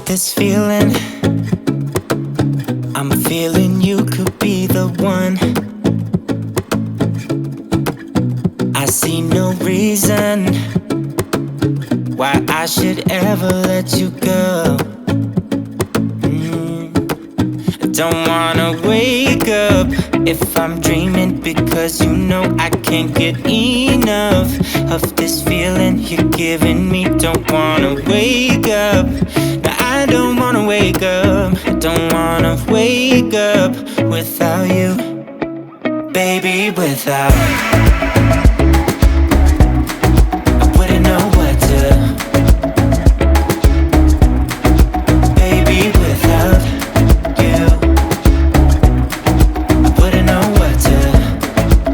This feeling, I'm feeling you could be the one. I see no reason why I should ever let you go. I don't wanna wake up if I'm dreaming, because you know I can't get enough of this feeling you're giving me. Don't wanna wake up. I don't wanna wake up, I don't wanna wake up without you, baby, without. I wouldn't know what to, baby, without you. I wouldn't know what to,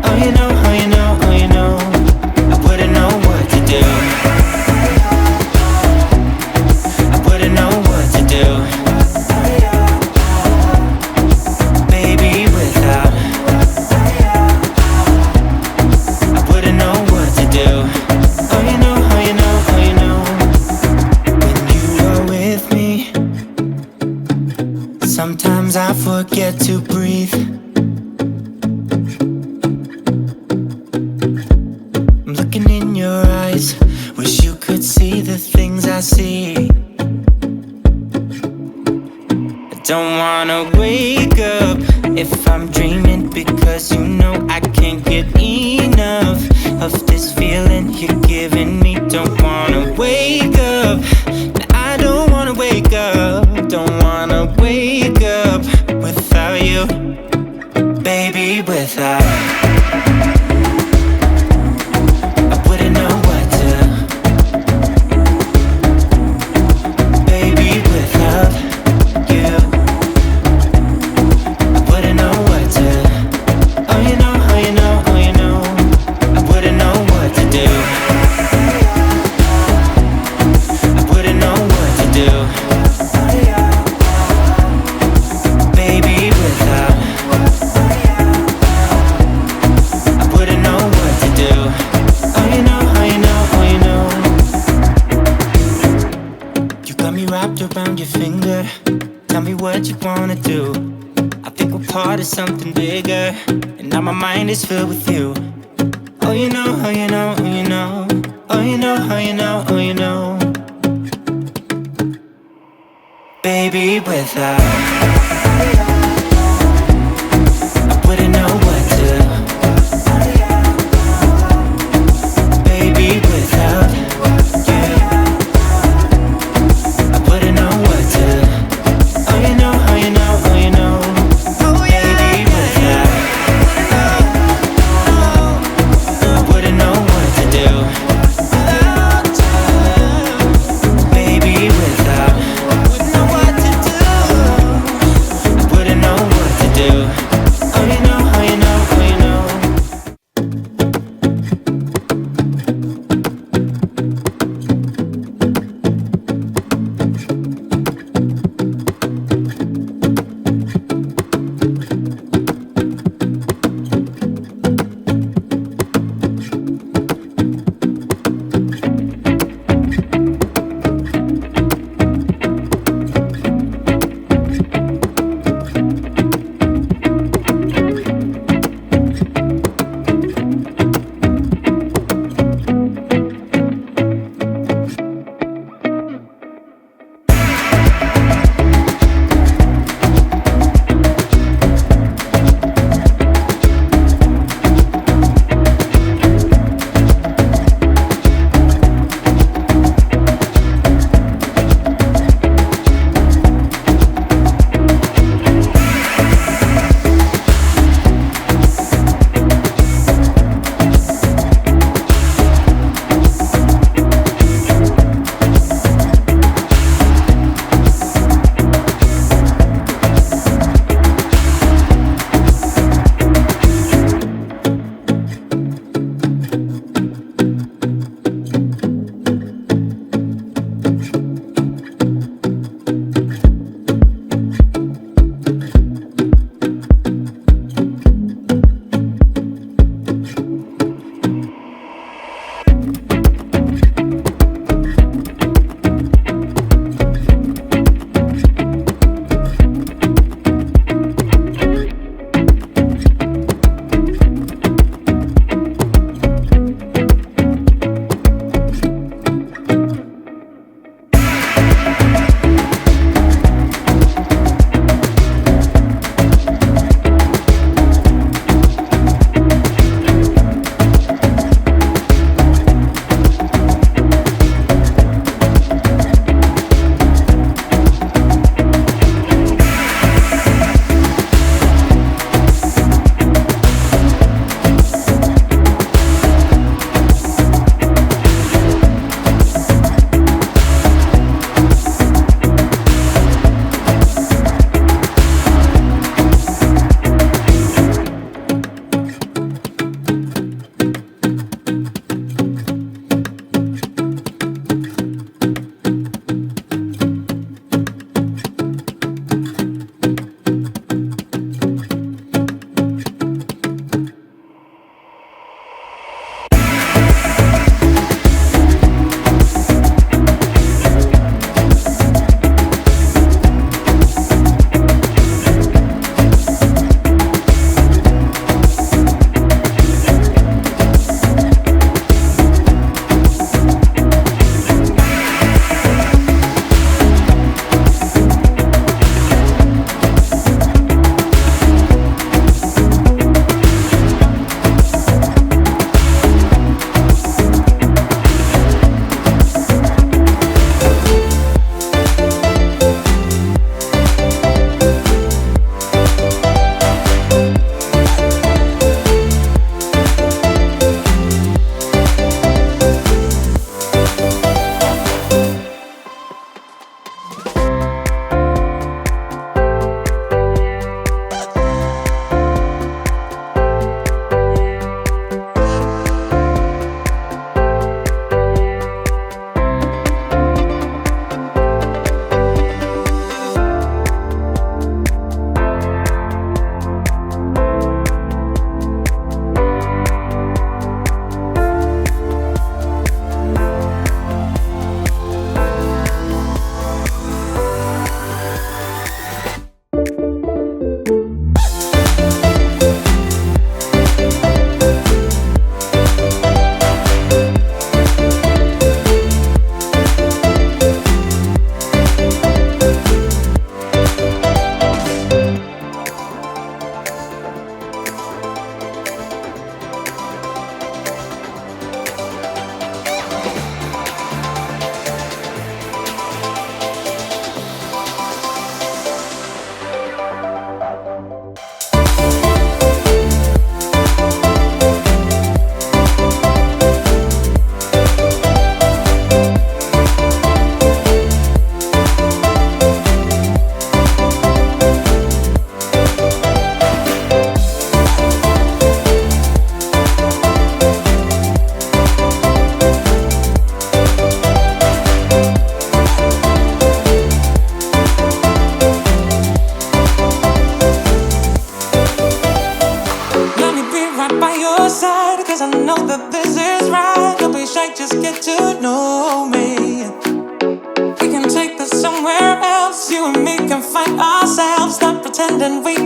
oh you know, oh you know, oh you know. I wouldn't know what to do. Sometimes I forget to breathe. I'm looking in your eyes, wish you could see the things I see. I don't wanna wake up if I'm dreaming, because you know I can't get enough of this feeling you're giving me. Don't wanna wake up, I don't wanna wake up. Don't wanna wake up without you, baby, without. I wouldn't know what to, baby, without you. I wouldn't know what to, oh you know, oh you know, oh you know. I wouldn't know what to do. I wouldn't know what to do. Around your finger, tell me what you wanna do. I think we're part of something bigger, and now my mind is filled with you. Oh you know, oh you know, oh you know. Oh you know, oh you know, oh you know. Baby, without, I wouldn't know what to, baby, without.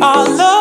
all